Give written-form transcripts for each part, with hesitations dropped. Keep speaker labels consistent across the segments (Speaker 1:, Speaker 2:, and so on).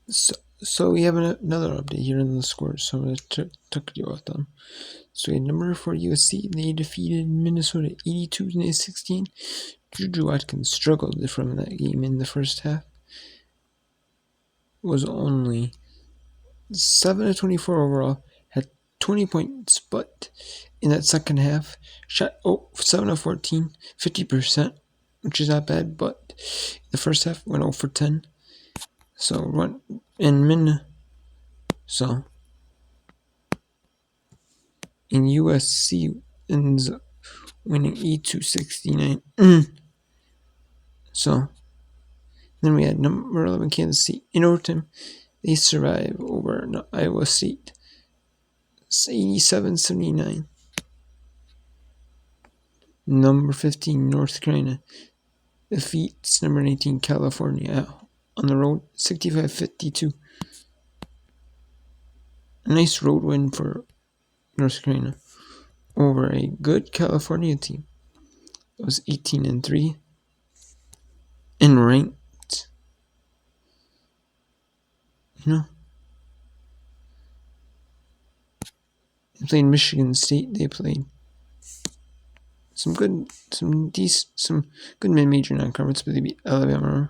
Speaker 1: So we have another update here in the scores. So I'm going to talk to you about them. So we had number 4 USC. They defeated Minnesota 82-16. Juju Watkins struggled from that game in the first half. Was only 7 of 24 overall. Had 20 points, but in that second half, shot 7 of 14, 50%, which is not bad. But the first half went 0 for 10. So run in So in USC ends up winning 82-69. So then we had number 11 Kansas City in overtime. They survive over Iowa State 87-79. Number 15 North Carolina defeats number 19 California on the road 65-52. A nice road win for North Carolina over a good California team. It was 18-3 and ranked. They played Michigan State. They played some good mid-major non-conference, but they beat Alabama,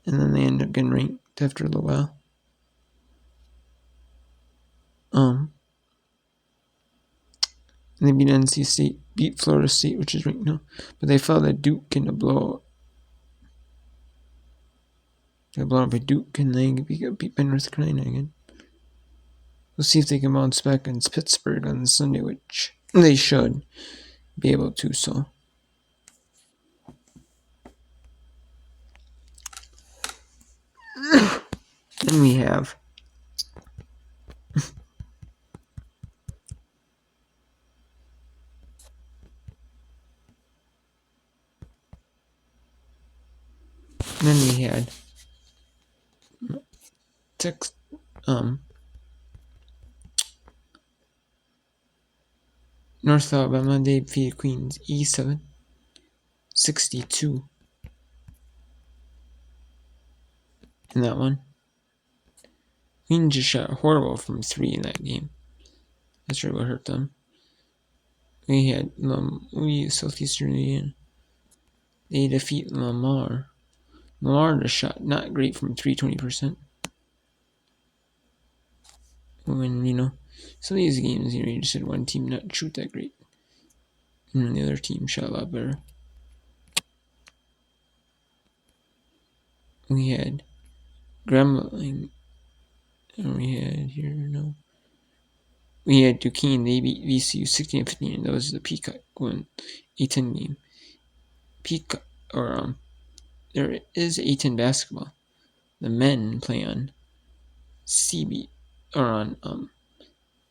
Speaker 1: and then they ended up getting ranked after a little while. And they beat NC State, beat Florida State, which is ranked now, but they fell to Duke in a blowout. They blown up by Duke, and they got beat by North Carolina again. We'll see if they can bounce back against Pittsburgh on Sunday, which they should be able to. So. Then we have North Alabama. They defeated Queens 87-62 in that one. Queens just shot horrible from 3 in that game. That's really what hurt them. We had Southeastern Indiana. They defeat Lamar. Lamar just shot not great from 20%. When, some of these games, you just had one team not shoot that great. And the other team shot a lot better. We had Grambling. And we had Duquesne. They beat VCU 16-15. And that was the Peacock win A10 game. Peacock, there is A10 basketball. The men play on CB, or on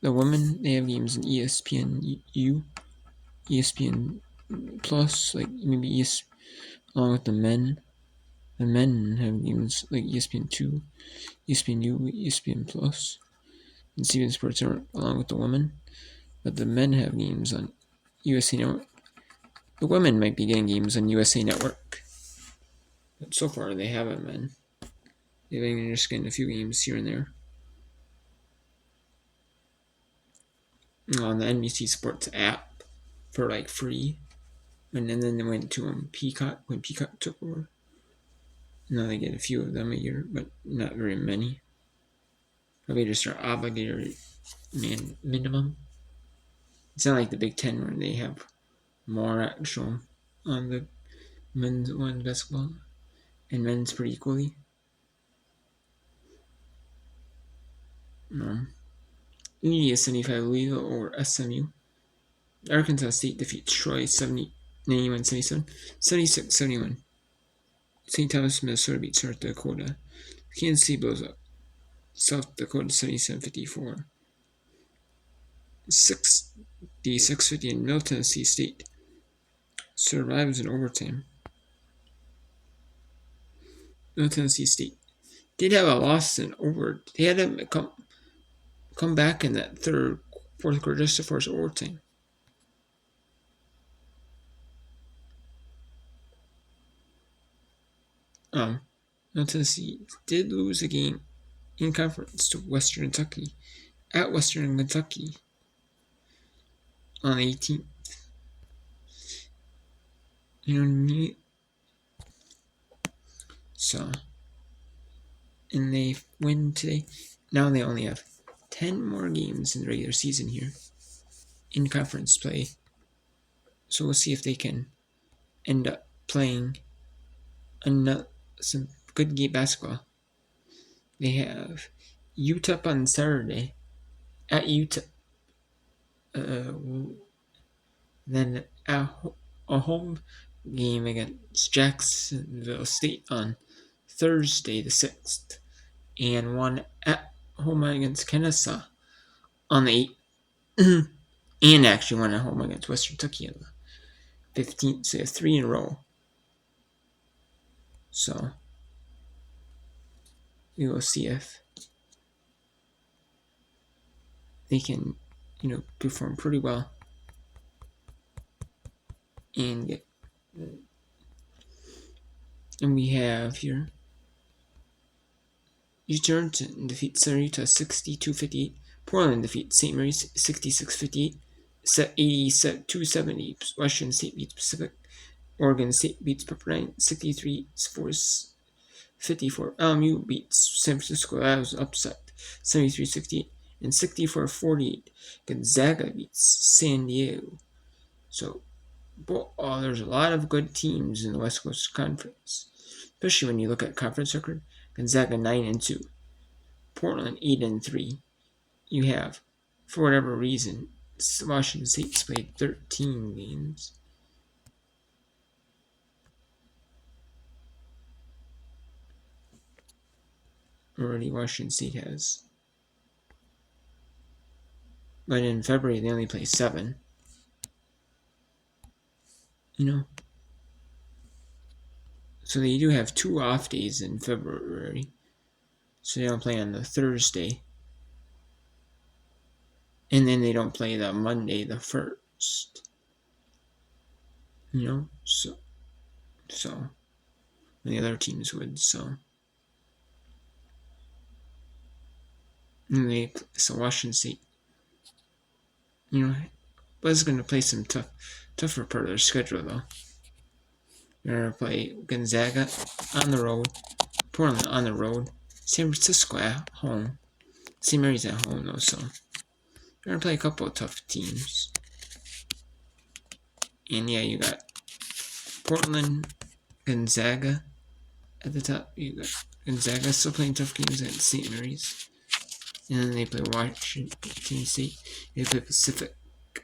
Speaker 1: the women. They have games in ESPN ESPN Plus, like maybe along with the men. The men have games like ESPN2, ESPNU, ESPN Plus, and CBS Sports along with the women. But the men have games on USA Network. The women might be getting games on USA Network. But so far, they haven't been. They've been just getting a few games here and there. On the NBC Sports app for like free. And then they went to Peacock when Peacock took over. Now they get a few of them a year, but not very many. Probably just are obligated minimum. It's not like the Big Ten where they have more actual on the men's one basketball and men's pretty equally. India 75 Louisville over SMU. Arkansas State defeats Troy 91-77, 76-71. St. Thomas, Minnesota beats North Dakota. Kansas City blows up South Dakota 77-54. 66-50 in Middle Tennessee State survives in overtime. Middle Tennessee State did have a loss in over. They had to come back in that fourth quarter just to force overtime. Middle Tennessee did lose a game in conference to Western Kentucky at Western Kentucky on the 18th. You know what I mean? So, and they win today. Now they only have 10 more games in the regular season here in conference play. So we'll see if they can end up playing some good game basketball. They have Utah on Saturday at Utah. Then a home game against Jacksonville State on Thursday the 6th. And one at home against Kennesaw on the 8th. And actually one at home against Western Kentucky on the 15th. So they have 3 in a row. So we will see if they can, perform pretty well and get. And we have here Utah defeats Utah 62-58. Portland defeats St. Mary's 66-58. 82-70. Washington State beats Pacific. Oregon State beats Pepperdine 63-54. LMU beats San Francisco. That was upset 73-68. And 64-48. Gonzaga beats San Diego. So, there's a lot of good teams in the West Coast Conference, especially when you look at conference record. Gonzaga 9-2, Portland 8-3. You have, for whatever reason, Washington State's played 13 games. Already Washington State has. But in February they only play 7. So they do have 2 off days in February. So they don't play on the Thursday. And then they don't play the Monday the 1st. So the other teams would, so Washington State, was going to play some tougher part of their schedule though. They're going to play Gonzaga on the road, Portland on the road, San Francisco at home, St. Mary's at home though, so they're going to play a couple of tough teams. And yeah, you got Portland, Gonzaga at the top. You got Gonzaga still playing tough games at St. Mary's. And then they play Washington State. They play Pacific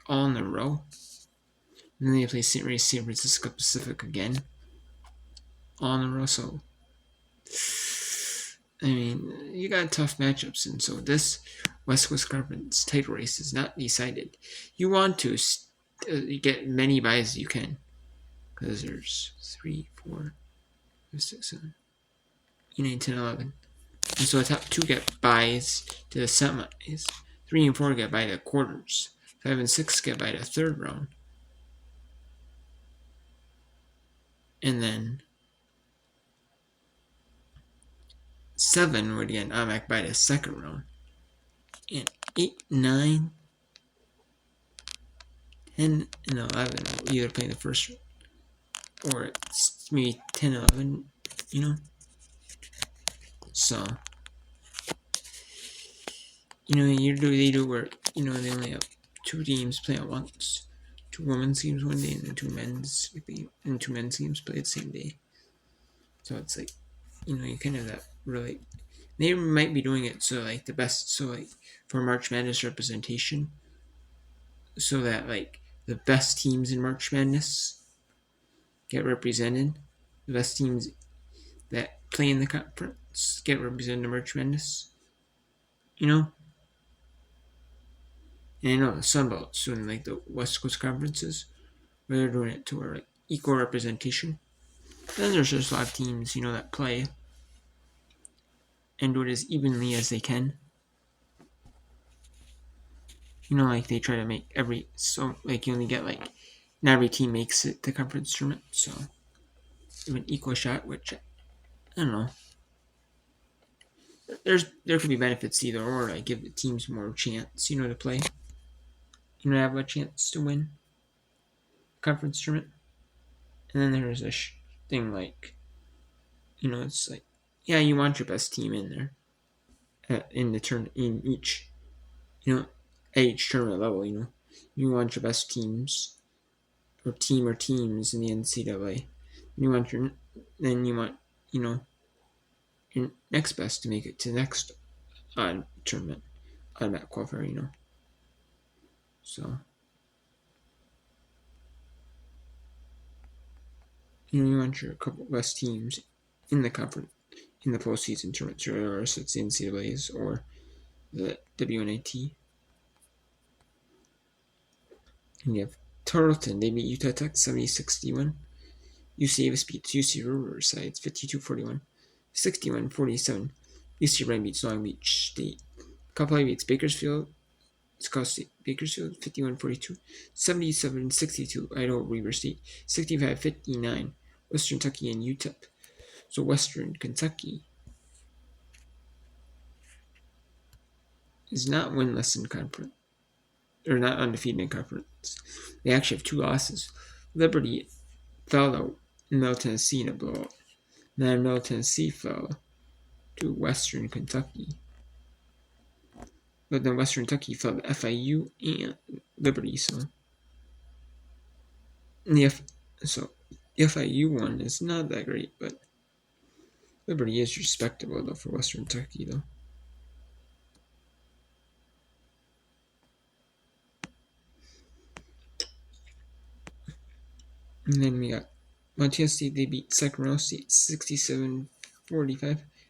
Speaker 1: all in a row. And then they play St. Mary's, San Francisco, Pacific again. All in a row. So, you got tough matchups. And so this West Coast Conference title race is not decided. You want to get many buys as you can. Because there's 3, 4, 5, 6, 7, 8, 9, 10, 11. And so the top 2 get buys to the semis. 3 and 4 get by to quarters. 5 and 6 get by to third round. And then 7 would get automatic by to second round. And 8, 9, 10, and 11 will either play in the first round. Or it's maybe 10, 11, So, they do where, they only have 2 teams play at once. 2 women's teams one day and then 2 men's teams play the same day. So it's like, you kind of that really, they might be doing it so like the best, so like for March Madness representation, so that like the best teams in March Madness get represented. The best teams that play in the conference get represented in March Madness. And I know the Sun Belt's doing like the West Coast conferences, where they're doing it to where like equal representation. Then there's just a lot of teams, that play and do it as evenly as they can. Like they try to make so like you only get like, not every team makes it the conference tournament, so you have an equal shot, which I don't know. there could be benefits either or, like give the teams more chance, to play. Have a chance to win conference tournament. And then there's a thing like, it's like, yeah, you want your best team in there in the turn in each, at each tournament level. You want your best teams or teams in the NCAA. You want you know your next best to make it to the next tournament, automatic qualifier. So you want your couple best teams in the conference in the postseason tournaments, or it's the NCAA's or the WNIT. And you have Tarleton, they beat Utah Tech 70-61. UC Davis beats UC Riverside 52-41. 61-47. UC Ryan beats Long Beach State. Copley beats Bakersfield. Scott State Bakersfield 51-42. 77-62. Idaho Weber State 65-59. Western Kentucky and UTEP. So Western Kentucky is not winless in conference. They're not undefeated in conference. They actually have 2 losses. Liberty fell out in Middle Tennessee in a blowout. Then Middle Tennessee fell to Western Kentucky. But then Western Kentucky fell to FIU and Liberty. So the FIU one is not that great, but Liberty is respectable though for Western Kentucky though. And then we got Montana State, they beat Sacramento State 67-45.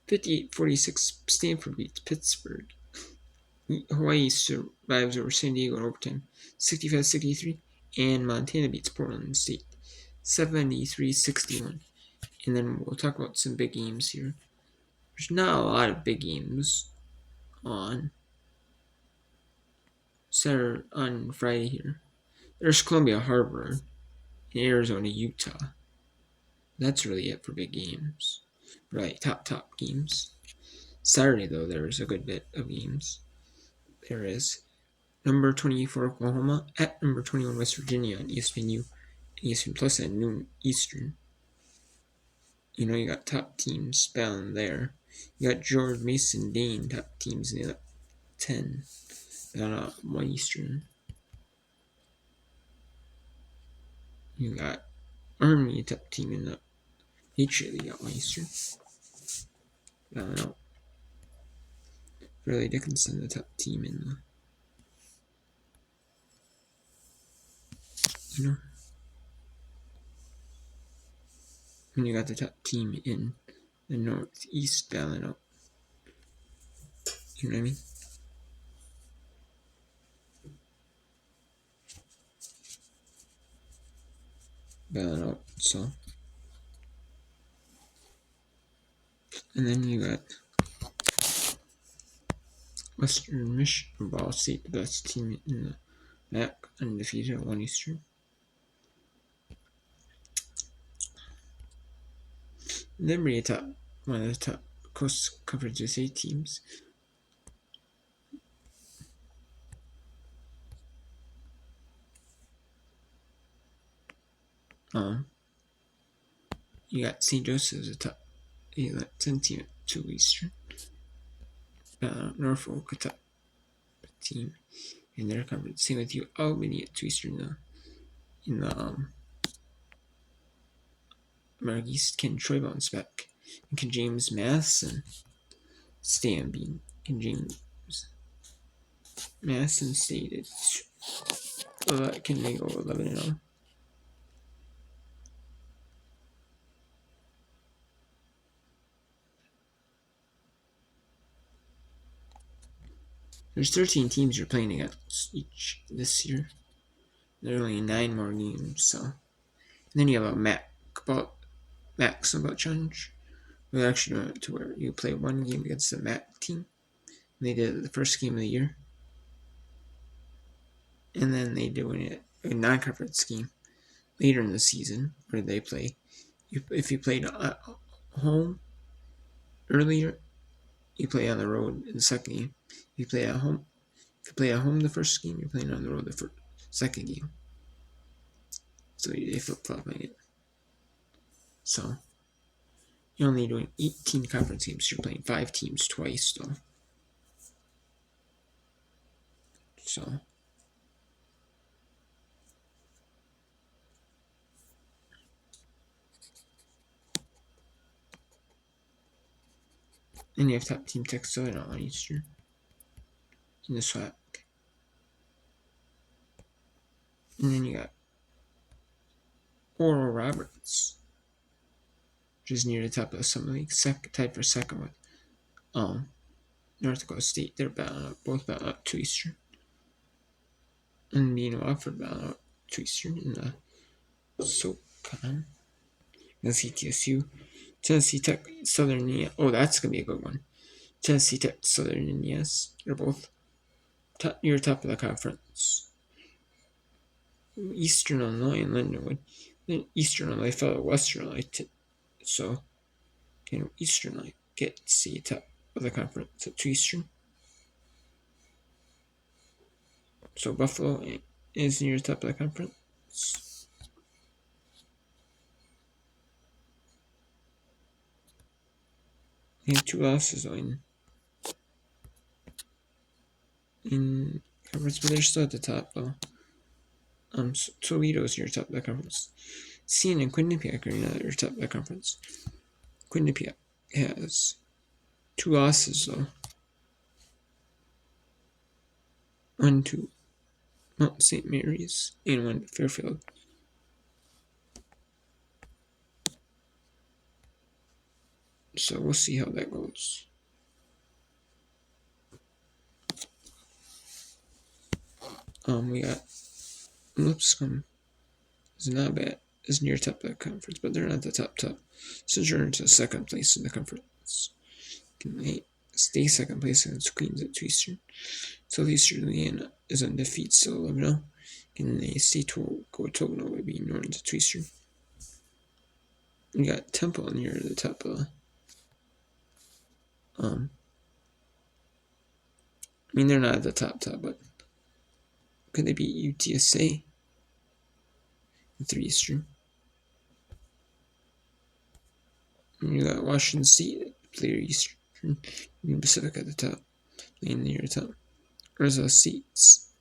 Speaker 1: 58-46. Stanford beats Pittsburgh. Hawaii survives over San Diego in overtime 65-63. And Montana beats Portland State 73-61. And then we'll talk about some big games here. There's not a lot of big games on Friday here. There's Columbia Harbor and Arizona, Utah. That's really it for big games. Right, top games. Saturday, though, there's a good bit of games. There is number 24 Oklahoma at number 21 West Virginia on ESPNU and ESPN Plus at noon Eastern. You got top teams battling there. You got George Mason Dane top teams in the 10 on 1 Eastern. You got Army top team in the Patriot League at 1 Eastern. Battling out. Fairleigh Dickinson the top team in the and you got the top team in the Northeast battling out. You know what I mean? Battling out, so. And then you got Western Michigan Ball State, the best team in the MAC, undefeated at 1 Eastern. And then we top one of the top Coast Conference USA teams. You got St. Joseph's the top 10 team at 2 Eastern. Norfolk a top team in their conference. Same with you, Albany at 2 Eastern though. In the American East, can Troy bounce back? And can James Madison stay unbeaten? Can James Madison stay can they go 11-0? There's 13 teams you're playing against each this year. There are only 9 more games, so. And then you have a MAC Snowball Challenge. We're actually doing it to where you play 1 game against the MAC team. And they did it the first game of the year. And then they doing it a non-conference game later in the season where they play. If you played at home earlier you play on the road in the second game. If you play at home, the first game, you're playing on the road the second game. So they flip-flopping it. So you're only doing 18 conference games. You're playing 5 teams twice, though. So and you have top team Texas Southern on Eastern in the SWAC. And then you got Oral Roberts, which is near the top of the Summer League, tied for second with North Dakota State. They're both battling up to Eastern. And being offered battling up to Eastern in the SoCon. CTSU, Tennessee Tech, Southern Indiana. Oh, that's going to be a good one. Tennessee Tech, Southern Indiana. They're both near top of the conference. Eastern Illinois and Lindenwood. Then Eastern Illinois fell to Western Illinois. So, Eastern Illinois get to see top of the conference to Eastern. So, Buffalo is near the top of the conference. They have 2 losses in conference, but they're still at the top, though. Toledo's near top of the conference. Seton and Quinnipiac are near top of the conference. Quinnipiac has 2 losses, though. 1 to Mount St. Mary's and 1 to Fairfield. So we'll see how that goes. We got Lipscomb. Is not bad. Is near top of the conference, but they're not the top. So they're into second place in the conference. Can they stay second place against Queens at Eastern? Southeastern Indiana is undefeated still 11-0. Can they stay to go 12-0 by being Northern to Eastern? You got Temple near the top of I mean, they're not at the top, but could they beat UTSA? 3 Eastern. And you got Washington State, player Eastern. Union Pacific at the top, playing near the top. Arizona State's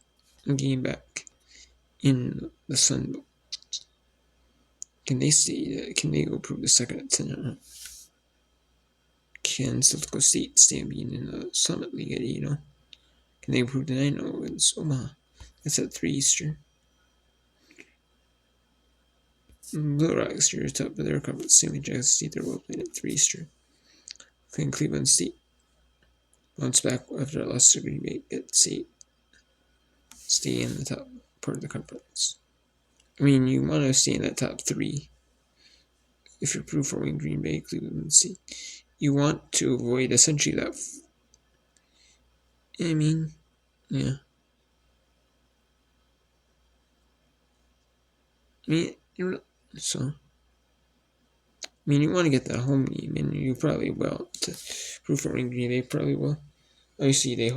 Speaker 1: a game back in the Sun Belt. Can they stay? Can they go prove the second at 10? Can South Dakota State stay being in the Summit League at 8? Can they improve the 9 against Omaha? That's at 3 Eastern. Blue Rocks are top of their conference. Same with Jackson State. They're both playing at 3 Eastern. Can Cleveland State bounce back after a loss to Green Bay? Stay in the top part of the conference. I mean, you want to stay in that top 3. If you're performing Green Bay, Cleveland State, you want to avoid essentially that. I mean, yeah. You want to get that home game, and you probably will. To performing Green Bay, probably will. Obviously, they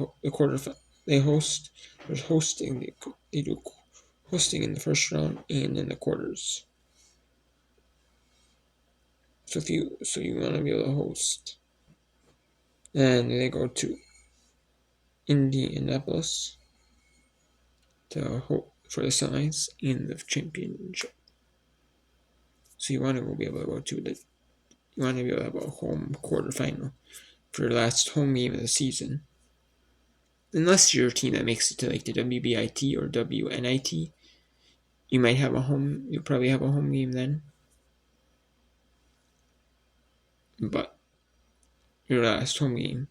Speaker 1: host. There's hosting. They do hosting in the first round and in the quarters. So you want to be able to host, and they go to Indianapolis for the semis in the championship. So you want to be able to go to you want to be able to have a home quarterfinal for your last home game of the season. Unless you're a team that makes it to like the WBIT or WNIT, you'll probably have a home game then. But your last home game,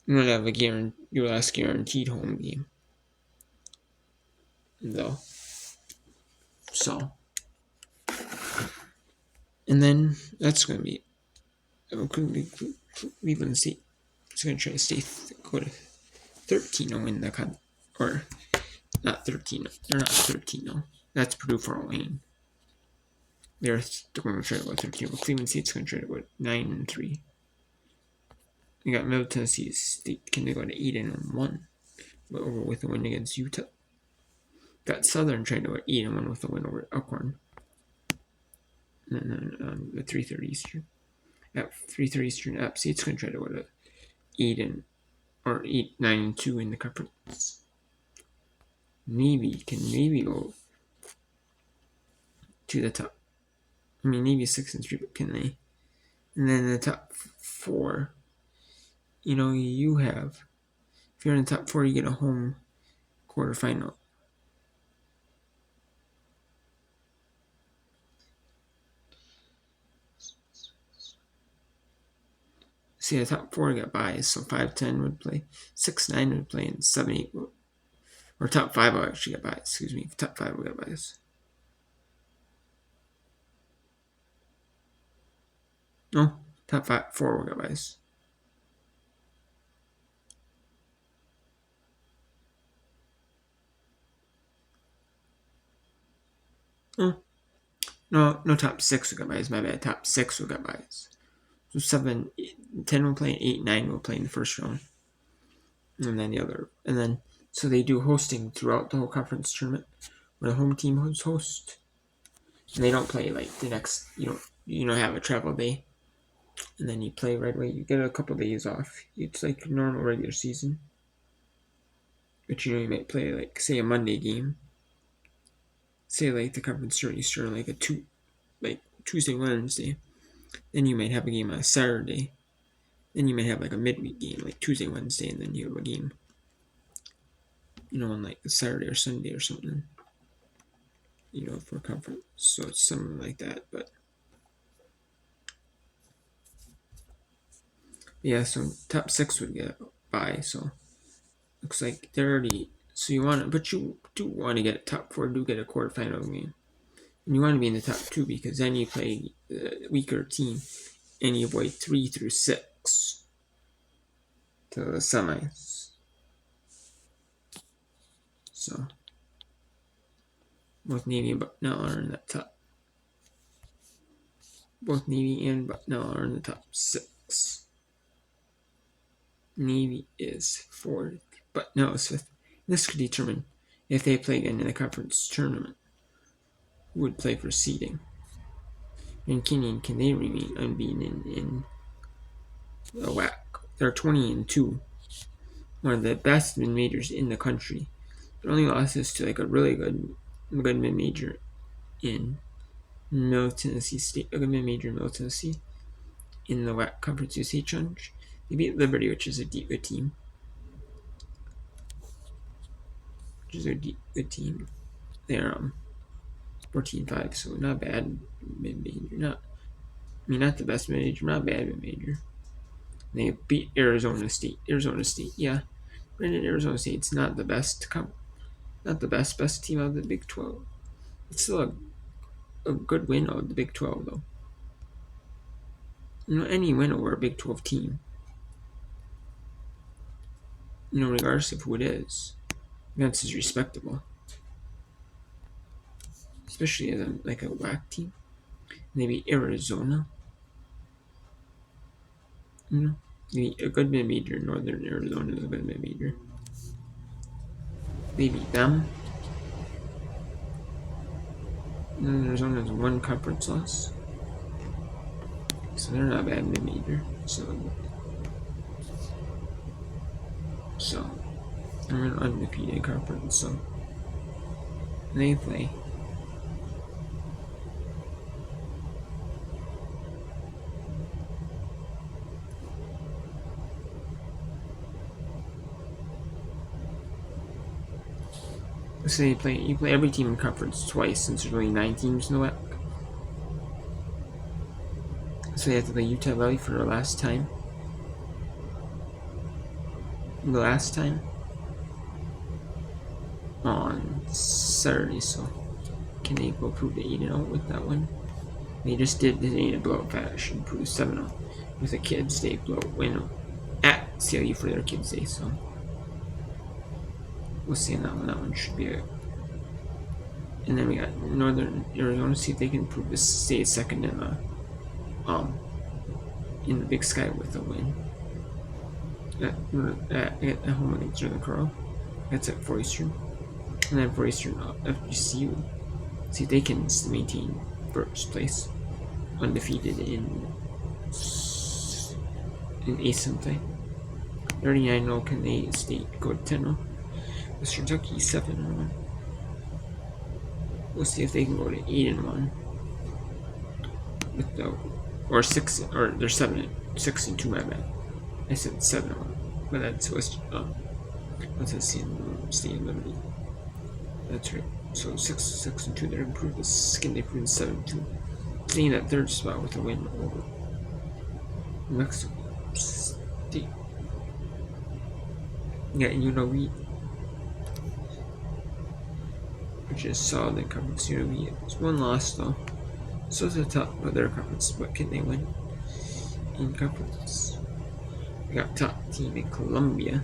Speaker 1: you want to have your last guaranteed home game, though. So, and then that's going to be Cleveland State. It's going to try to go to 13-0 in the or not 13. They're not 13-0. That's Purdue Fort Wayne. They're going to try to go 13. But Cleveland State's going to try to go 9-3. We got Middle Tennessee State. Can they go to 8-1 with a win against Utah? Got Southern trying to go 8-1 with a win over Elkhorn. And then the 3:30 Eastern. At 3:30 Eastern, App State's going to try to go to 8-9-2 in the conference. Navy can maybe go to the top. I mean, Navy 6-3, but can they? And then the top 4. You have, if you're in the top 4, you get a home quarterfinal. See, the top 4 got buys, so 5-10 would play, 6-9 would play, and 7-8 would, or top 5 will actually get buys. Excuse me, top 5 will get buys. No, top 4 will get buys. No, top 6 will get buys. My bad. Top 6 will get buys. So 7, 10 will play, 8, 9 will play in the first round. And then so they do hosting throughout the whole conference tournament, where the home team host. And they don't play like the next, you don't have a travel day. And then you play right away. You get a couple of days off. It's like a normal regular season. But you might play like, say, a Monday game. Say like the conference tournament, you start like Tuesday, Wednesday. Then you might have a game on a Saturday. Then you might have like a midweek game, like Tuesday, Wednesday, and then you have a game, on like a Saturday or Sunday or something, for conference. So it's something like that. But yeah, so top 6 would get by. So looks like they're already. So you do want to get a top 4, do get a quarterfinal game. And you want to be in the top 2 because then you play the weaker team and you avoid 3 through 6 to the semis. So both Navy and Bucknell are in that top. Both Navy and Bucknell are in the top 6. Navy is 4th, Bucknell is 5th. This could determine if they play again in the conference tournament, who would play for seeding. And can they remain unbeaten in the WAC? They're 20-2, one of the best mid-majors in the country. Their only losses to like a really good mid-major in Middle Tennessee State, a good mid-major in Middle Tennessee in the WAC Conference USA Challenge. They beat Liberty, which is a good team. They're 14-5, so not bad mid-major. Not the best mid-major, not bad mid-major. They beat Arizona State. Yeah. Granted, Arizona State's not the best team out of the Big 12. It's still a good win over the Big 12, though. Any win over a Big 12 team, regardless of who it is, that's is respectable. Especially as a WAC team. Maybe Arizona. Maybe a good mid-major. Northern Arizona is a good mid-major. They beat them. Northern Arizona has 1 conference loss. So they're not bad mid-major. So they're an undefeated conference. So they play. So you play every team in conference twice since there's only 9 teams in the WAC. So they have to play Utah Valley for the last time. On Saturday, so can they go prove to 8-0 with that one? They just did this in a blowout fashion, prove 7-0 with the Kids Day win at CLU for their Kids Day, so we'll see on that one. That one should be it. And then we got Northern Arizona, see if they can prove to stay second in the Big Sky with a win. at home against Northern Carl. That's at 4 Eastern. And then 4 Eastern, FGCU. See if they can maintain first place, undefeated in ASUN play. 39-0 Canadian State go to 10-0. Western Kentucky 7-1. We'll see if they can go to 8-1. Or 6, or they're 6-2. My bad. I said 7-1, but that's Western. That's a State and Liberty. That's right. So 6-2. They're improved. The second they improved 7-2. Staying that third spot with a win over Mexico State. Yeah, UNLV, which is solid in conference. UNLV is one loss though, so it's the top of their conference. But can they win in conference? We got top team in Columbia.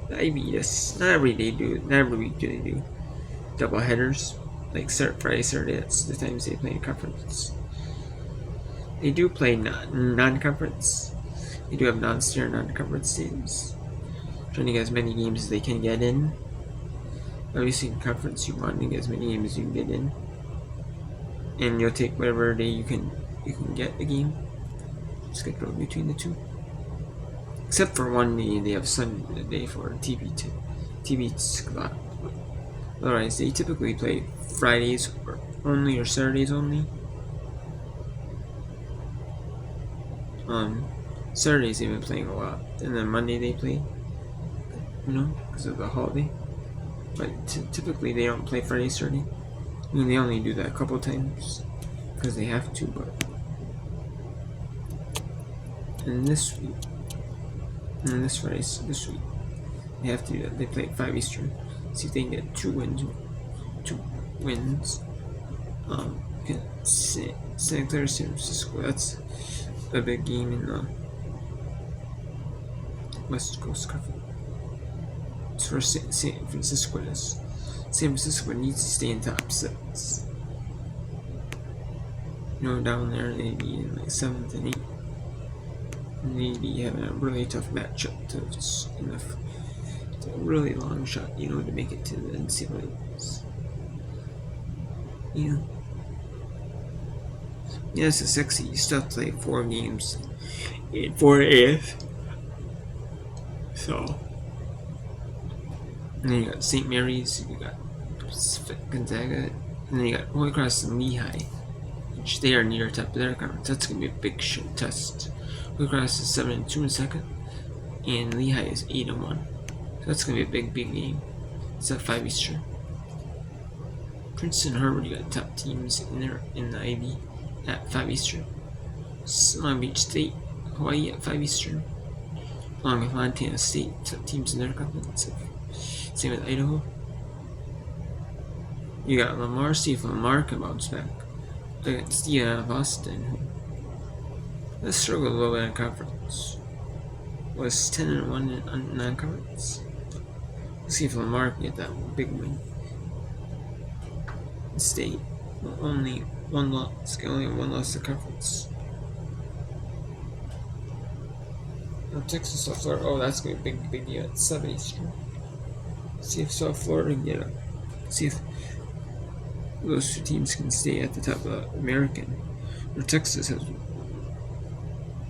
Speaker 1: The Ivy. Not every week do they do double headers like Friday, Saturday. That's the times they play in conference. They do play non-conference. They do have non-conference teams. Trying to get as many games as they can get in. Obviously, in conference, you want to get as many games as you can get in, and you'll take whatever day you can get the game. Schedule between the two, except for one day they have Sunday for TV slot. Otherwise, they typically play Fridays only or Saturdays only. Saturdays they've been playing a lot, and then Monday they play. Because of the holiday. But typically they don't play Friday, Saturday. I mean, they only do that a couple times because they have to. But this Friday, they have to do that. They play at 5 Eastern. See if they can get 2 wins. Santa Clara, San Francisco. That's a big game in the West Coast Conference. For San Francisco is. San Francisco needs to stay in top 6. Down there they'd be in like 7th and 8th. And they'd be having a really tough matchup it's a really long shot, to make it to the NCAAs. It's a sexy. You still have to play 4 games in 4 days. So. And then you got St. Mary's, you got Gonzaga, and then you got Holy Cross and Lehigh, which they are near top of their conference. That's going to be a big test. Holy Cross is 7-2 in second, and Lehigh is 8-1. So that's going to be a big game. It's at 5 Eastern. Princeton, Harvard, you got top teams in there in the Ivy at 5 Eastern. Long Beach State, Hawaii at 5 Eastern. Along with Montana State, top teams in their conference. Same with Idaho. You got Lamar. See if Lamar can bounce back against Boston. Let's struggle a little bit in conference. Was 10-1 in non-conference. Let's see if Lamar can get that big win. State only one loss to conference. Texas, South Florida. Oh, that's gonna be a big deal at 7 Eastern. See if South Florida can get up. See if those 2 teams can stay at the top of the American. Or Texas has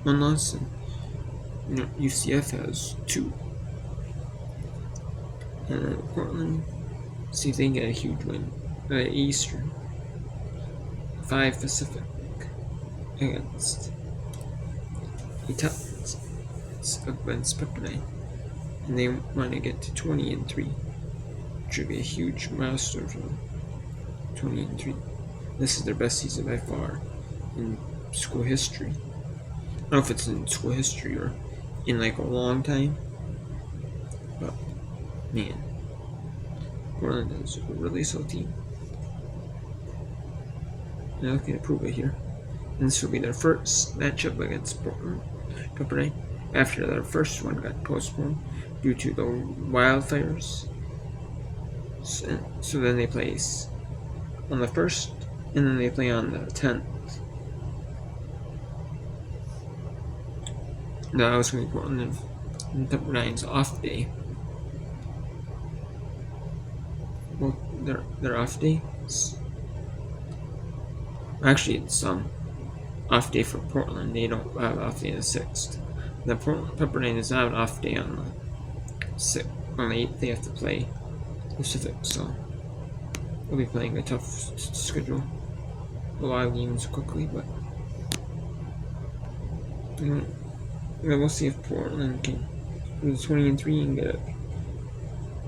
Speaker 1: 1 loss, and UCF has 2. And Portland, see if they can get a huge win at Eastern. 5 Pacific against Italians against Pepperdine. And they want to get to 20-3, which would be a huge milestone for them. 20-3. This is their best season by far in school history. I don't know if it's in school history or in like a long time, but man, Portland is a really solid team. Now they can improve it here. And this will be their first matchup against Pepperdine after their first one got postponed due to the wildfires. So then they play on the 1st, and then they play on the 10th. That was going to be Portland and Pepperdine's off day. Well, their off day. Actually, it's off day for Portland. They don't have off day on the 6th. The Pepperdine does not have an off day on the 6th. On the 8th, they have to play Pacific, so they'll be playing a tough schedule. A lot of games quickly, but we'll see if Portland can go 20-3 and get it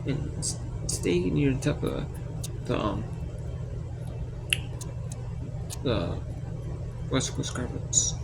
Speaker 1: and stay near the top of the West Coast Conference.